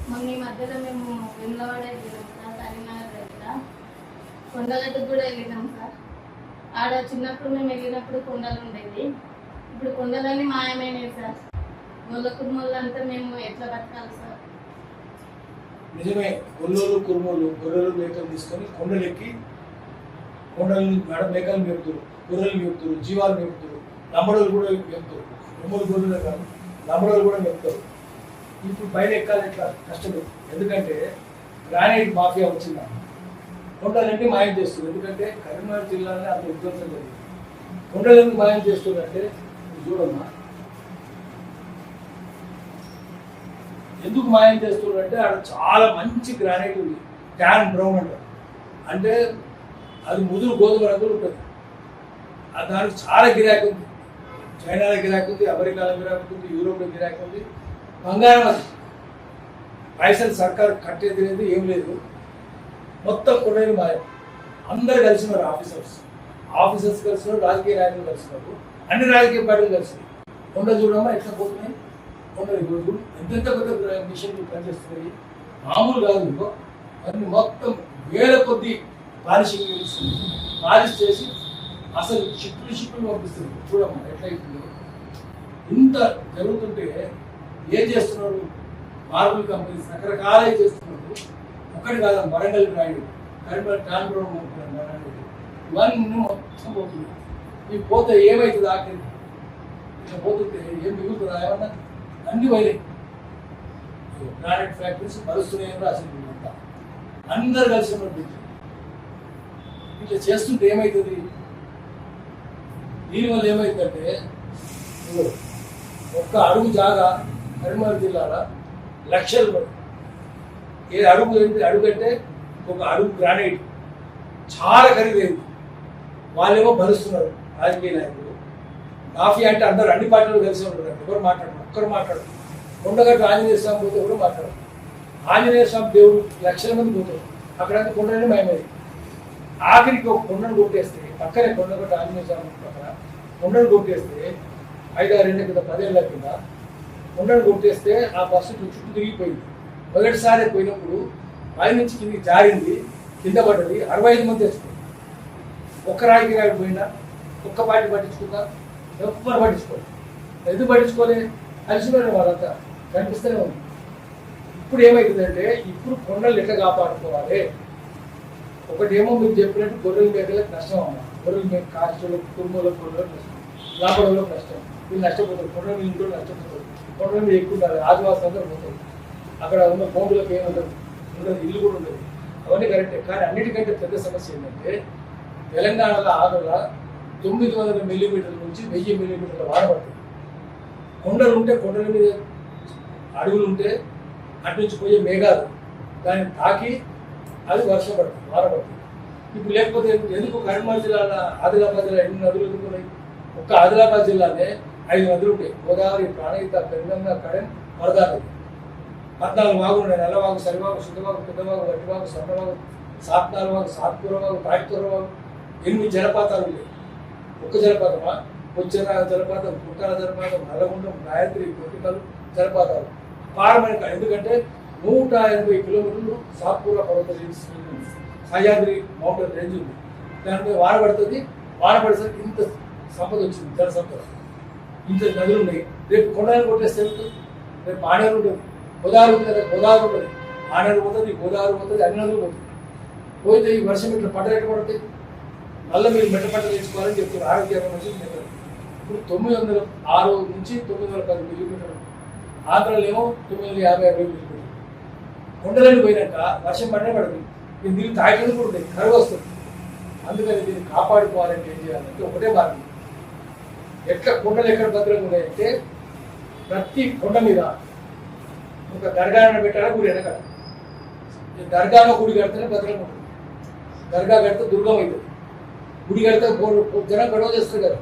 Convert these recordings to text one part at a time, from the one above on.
మొన్న ఈ మధ్యలో మేము వేములవాడ వెళ్ళినాం సార్, కరీంనగర్ దగ్గర కొండగట్టుకు కూడా వెళ్ళినాం సార్. ఆడ చిన్నప్పుడు మేము వెళ్ళినప్పుడు కొండలు ఉండేది, ఇప్పుడు కొండలన్నీ మాయమైనవి సార్. గొల్ల కుర్మూలు అంతా మేము ఎట్లా బతకాలి సార్? నిజమే, గొల్లోలు కుర్మూలు గొర్రెలు మేకలు తీసుకొని కొండలెక్కి కొండలు మేకలు మేపుతారు, గొర్రెలు మేపుతారు, జీవాలు మేపుతారు, లంబడలు కూడా మేపుతారు. కొమ్ములు గొర్రెలు కాదు, లంబడలు కూడా మేపుతారు. ఇప్పుడు పైన ఎక్కాలి ఎట్లా కష్టమే, ఎందుకంటే గ్రానైట్ మాఫియా వచ్చిందా కొండలన్నీ మాయం చేస్తుంది. ఎందుకంటే కరీంనగర్ జిల్లాలో అంత విధ్వంసం జరిగింది. కొండలు ఎందుకు మాయం చేస్తుందంటే చూడమ్మా, ఎందుకు మాయం చేస్తున్నారంటే ఆడ చాలా మంచి గ్రానైట్ ఉంది, ట్యాన్ బ్రౌన్ అంటారు, అంటే అది ముదురు గోధుమ రంగులు ఉంటుంది. దానికి చాలా గిరాకీ ఉంది, చైనాలో గిరాకీ ఉంది, అమెరికాలో గిరాకీ ఉంది, యూరోప్లో గిరాకీ ఉంది. బంగారం అది పైసలు సర్కారు కట్టేది లేదు, ఏం లేదు, మొత్తం కొనేది మాయం. అందరు కలిసినారు, ఆఫీసర్స్ కలిసినారు, రాజకీయ నాయకులు కలిసినారు, అన్ని రాజకీయ పార్టీలు కలిసినాయి. కొండ చూడమ్మా ఎట్లా పోతున్నాయి, కొండలు ఎంతెంత కొత్త మిషన్లు పనిచేస్తున్నాయి, మామూలు కాదు. అన్ని మొత్తం వేల కొద్ది పాలిష్ చేసి అసలు షిప్పులు పంపిస్తుంది. చూడమ్మా ఎట్లయితుందో. ఇంత జరుగుతుంటే ఏం చేస్తున్నారు మార్బుల్ కంపెనీస్, రకరకాలే చేస్తున్నారు. ఒక్కటి కాదు, వరంగల్ గ్రాండ్, కరీంనగర్ ట్రాన్స్ఫర్ ఇవన్నీ మొత్తం పోతుంది. ఇవి పోతే ఏమవుతుంది ఆఖరి, ఇట్లా పోతుంటే ఏం మిగులుతుందా? ఏమన్నా అన్ని వైలే గ్రానైట్ ఫ్యాక్టరీస్ మరుస్తున్నాయని రాసింది. అంతా అందరు కలిసి ఉన్నట్టు ఇట్లా చేస్తుంటే ఏమవుతుంది? దీనివల్ల ఏమవుతుందంటే ఒక్క అడుగు జాగా కరీంనగర్ జిల్లాలో లక్షలు పడి, ఏ అడుగు అడుగంటే ఒక అడుగు గ్రానైట్ చాలా ఖరీదైంది. వాళ్ళేమో భరిస్తున్నారు రాజకీయ నాయకులు. మాఫియా అంటే అందరూ అన్ని పార్టీలు కలిసి ఉంటారు, ఎవరు మాట్లాడరు, ఒక్కరు మాట్లాడరు. కొండగట్టు ఆంజనేయ స్వామి పోతే కూడా మాట్లాడరు. ఆంజనేయ స్వామి దేవుడు లక్షల మంది పోతారు, అక్కడంతా కొండనే భయమైంది. ఆఖరికి ఒక కొండను కొట్టేస్తే, పక్కనే కొండగట్టు ఆంజనేయ స్వామి పక్కన కొండను కొట్టేస్తే 5-6 ఏళ్ళ కింద 10 ఏళ్ళ కింద కొండను కొట్టేస్తే ఆ బస్సు చుట్టూ తిరిగిపోయింది. మొదటిసారి పోయినప్పుడు పై నుంచి కిందికి జారింది, కింద పడ్డది, 65 మంది తెచ్చుకుంది. ఒక్క రాయికి రాయి పోయినా ఒక్క పార్టీ పట్టించుకుందా? ఎవ్వరు పట్టించుకోలేదు. ఎందుకు పట్టించుకోలే? కలిసిపోయిన వాళ్ళంతా కనిపిస్తూనే ఉంది. ఇప్పుడు ఏమవుతుందంటే, ఇప్పుడు కొండలు ఎట్లా కాపాడుకోవాలి? ఒకటేమో మీరు చెప్పినట్టు గొర్రెల మేకలకు నష్టం అమ్మా, గొర్రెల మేక కాస్టులకు, కుటుంబాలకు, గొర్రెలకు నష్టం, లాభంలో నష్టం. వీళ్ళు నష్టపోతారు, కొండల మీద ఇంట్లో నష్టపోతారు. కొండల మీద ఎక్కువ ఉండాలి, ఆదివాసులు అందరూ పోతారు. అక్కడ ఉన్న భూములకు ఏముండదు, ఇల్లు కూడా ఉండదు. అవన్నీ కరెక్టే. కానీ అన్నిటికంటే పెద్ద సమస్య ఏంటంటే, తెలంగాణలో ఆగల 900 మిల్లీమీటర్ల నుంచి 1000 మిల్లీమీటర్ల వాన పడుతుంది. కొండలు ఉంటే, కొండల మీద అడుగులు ఉంటే అటు నుంచి పోయే మేఘాలు దాన్ని తాకి అది వర్షం పడుతుంది, వాన పడుతుంది. ఇప్పుడు లేకపోతే ఎందుకు కరీంనగర్ జిల్లాలో, ఆదిలాబాద్ జిల్లా ఎన్ని నదులు ఎందుకున్నాయి? ఒక్క ఆదిలాబాద్ జిల్లానే 5 నదులు ఉంటాయి. గోదావరి, ప్రాణహిత, పెరుగంగ, కడెం, వరదా నది. 14 వాగులు ఉన్నాయి. నల్లవాగు, సరివాగు, శుద్ధవాగు, పెద్దవాగు, గట్టివాగు, సన్నవాగు, సాత్నాలవాగు, సాత్పురవాగు, తాయితూరవాగు, 8 జలపాతాలు ఉన్నాయి. ఒక్క జలపాతమా? కొచ్చెర జలపాతం, కుట్టాల జలపాతం, నల్లగుండం, గాయత్రి, కొట్టికలు జలపాతాలు పారమైన. ఎందుకంటే 180 కిలోమీటర్లు సాత్పుర పర్వత రేంజ్, సహ్యాద్రి మౌంటైన్ రేంజ్ ఉంది. దానిపై వాన పడుతుంది. వాన పడేసరికి ఇంత సంపద వచ్చింది, జల సంపద. ఇంత నదులు ఉన్నాయి. రేపు కొండలు కొట్టేస్తే రేపు ఆనేరు ఉంటుంది, గోదావరి ఉంటుంది, రేపు గోదావరి ఉంటుంది, ఆనేరు పోతుంది, గోదావరి పోతుంది, అన్ని నదులు పోతుంది. పోతే ఈ వర్షం ఇట్లా పడరేట పడుతుంది. మళ్ళీ మీరు మెట్ట పంట తెచ్చుకోవాలని చెప్తారు ఆరోగ్యంగా మంచిది చెప్పారు. ఇప్పుడు 906 నుంచి 910 మిల్లీమీటర్లు, ఆంధ్రలో ఏమో 950 మిల్లీమీటర్లు. కొండలని పోయినాక వర్షం పడనే పడుతుంది. దీన్ని నీళ్ళు తాగేది కూడా ఉంటుంది, కరువు వస్తుంది. అందుకని దీన్ని కాపాడుకోవాలంటే ఏం చేయాలంటే ఒకటే మార్గం. ఎట్లా కొండలు ఎక్కడ భద్రంగా ఉన్నాయంటే, ప్రతి కొండ మీద ఒక దర్గాను పెట్టాలా, గుడి వెనకాల. దర్గాలో గుడి కడితేనే భద్రంగా ఉంటుంది. దర్గా కడితే దుర్గం అవుతుంది. గుడి కడితే జనం గొడవ చేస్తారు కదా,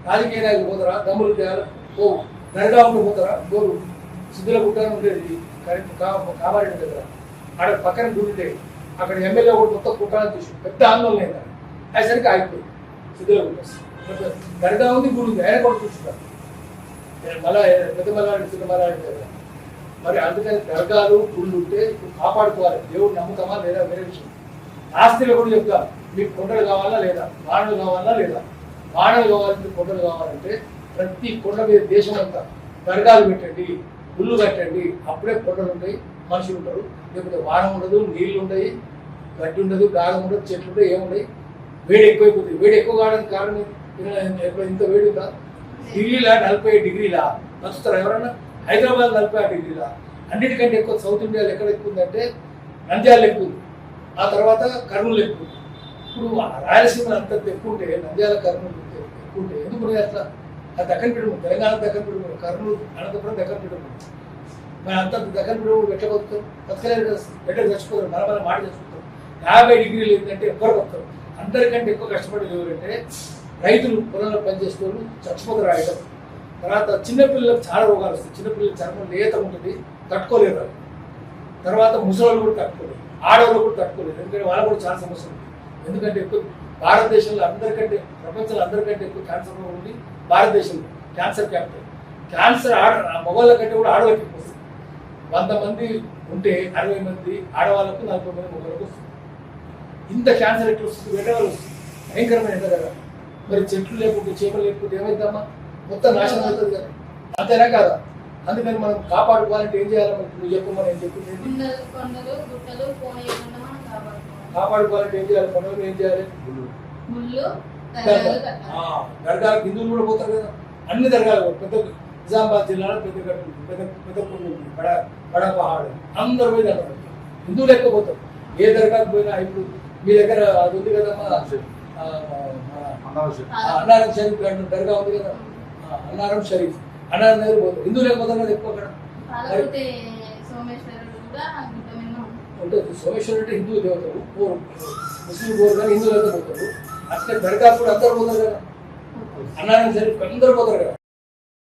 రాజకీయ నాయకులు పోతారా, దమ్ములు చేయాలి పోవు. దర్గా ఉంటూ పోతారా, గోరు సిద్ధుల గుట్టాను ఉండేది కామారెడ్డి దగ్గర. ఆడ పక్కన గుడి ఉండేది. అక్కడ ఎమ్మెల్యే కూడా మొత్తం కుట్టాలని చూసి పెద్ద ఆందోళన అయింది. అయ్యేసరికి ఆగిపోయింది సిద్ధుల గుట్ట. దర్గా ఉంది, గుడి ఉంది, ఆయన కూడా చూస్తున్నారు. మళ్ళా పెద్ద మల్లారెడ్డి, సిద్ధ మల్లారెడ్డి దగ్గర మరి అందుకని దర్గాలు గుళ్ళు ఉంటే ఇప్పుడు కాపాడుకోవాలి. దేవుడు నమ్ముతామా లేదా వేరే విషయం. ఆస్తిలో కూడా చెప్తాం, మీకు కొండలు కావాలా లేదా, వానలు కావాలా లేదా. వానలు కావాలంటే కొండలు కావాలంటే ప్రతి కొండ మీద దేశం అంతా దర్గాలు పెట్టండి, గుళ్ళు కట్టండి, అప్పుడే కొండలు ఉంటాయి, మనుషులు ఉంటారు. లేకపోతే వాన ఉండదు, నీళ్లు ఉంటాయి, గడ్డి ఉండదు, గాలం ఉండదు, చెట్లు ఉంటాయి, ఏముండయి. వేడి ఎక్కువైపోతుంది. వేడి ఎక్కువ కావడానికి కారణం ఇంత వేడి ఉందా? ఢిల్లీలా 40 డిగ్రీలా వస్తారు ఎవరన్నా? హైదరాబాద్ 46 డిగ్రీలా. అన్నిటికంటే ఎక్కువ సౌత్ ఇండియాలో ఎక్కడ ఎక్కువ ఉందంటే నంద్యాల ఎక్కువ ఉంది, ఆ తర్వాత కర్నూలు ఎక్కువ ఉంది. ఇప్పుడు రాయలసీమ అంత ఎక్కువ ఉంటే నంద్యాల కర్నూలు ఎక్కువ ఉంటే ఎందుకు అట్లా? అది దక్కన్ పీఠం, తెలంగాణ దక్కన్ పీఠం, కర్నూలు అనంతపురం దక్కన్ పీఠం. మరి అంత దక్కన్ పీఠం ఎట్లా బతుకుతారు? బతకలేరు కదా, ఎట్లా చచ్చిపోతారు, మన మాట చచ్చిపోతారు. 50 డిగ్రీలు ఏంటంటే ఎవరు బతుకుతారు? అందరికంటే ఎక్కువ కష్టపడేది ఎవరంటే రైతులు, పొలంలో పనిచేసేవాళ్ళు చచ్చిపోతారు రాయడం. తర్వాత చిన్నపిల్లలకు చాలా రోగాలు వస్తాయి. చిన్నపిల్లల చర్మం లేత ఉంటుంది, తట్టుకోలేరు వాళ్ళు. తర్వాత ముసలి కూడా తట్టుకోలేరు, ఆడవాళ్ళు కూడా తట్టుకోలేరు. ఎందుకంటే వాళ్ళకు కూడా చాలా సమస్యలు ఉంటాయి. ఎందుకంటే ఎక్కువ భారతదేశంలో అందరికంటే, ప్రపంచంలో అందరికంటే ఎక్కువ క్యాన్సర్ రోగం ఉంది భారతదేశంలో. Cancer capital. క్యాన్సర్ మగవాళ్ళ కంటే కూడా ఆడవాళ్ళకి ఎక్కువ వస్తుంది. 100 మంది ఉంటే 60 మంది ఆడవాళ్ళకు, 40 మంది మగవాళ్ళకు వస్తుంది. ఇంత క్యాన్సర్ ఎట్లా వస్తుంది? వేటవాళ్ళు వస్తుంది, భయంకరమైన ఎంత కదా. మరి చెట్లు లేకపోతే, చేపలు లేకపోతే ఏమైందమ్మా? మొత్తం నాశనం అవుతుంది కదా. అంతేనా కాదా? అందుకని మనం కాపాడుకోవాలంటే ఏం చేయాలి? నువ్వు చెప్పమని నేను చెప్పింది. కాపాడుకోవాలంటే ఏం చేయాలి? కొండలు ఏం చేయాలి? దర్గాలు, హిందువులు కూడా పోతారు కదా. అన్ని దర్గాలు, పెద్ద నిజామాబాద్ జిల్లాలో పెద్ద కొండ ఉంది, బడా పహాడు, అందరూ పోయి దర్గా. హిందువులు ఎక్కువ పోతారు. ఏ దర్గాకు పోయినా. ఇప్పుడు మీ దగ్గర అది ఉంది కదమ్మా, అన్నారం షరీఫ్ దర్గా ఉంది కదా, అన్నారం షరీఫ్, అన్నారం దగ్గర పోతారు. హిందువులు లేకపోతారు కదా ఎక్కువ అక్కడ. ఉంటుంది. సోమేశ్వరుడు అంటే హిందూ దేవతలు, పోరు ముస్లిం పోరు, కానీ హిందువులు అందరూ పోతారు. అట్లే దర్గా కూడా అందరూ పోతారు కదా. అన్నారం షరీఫ్ అందరూ పోతారు కదా.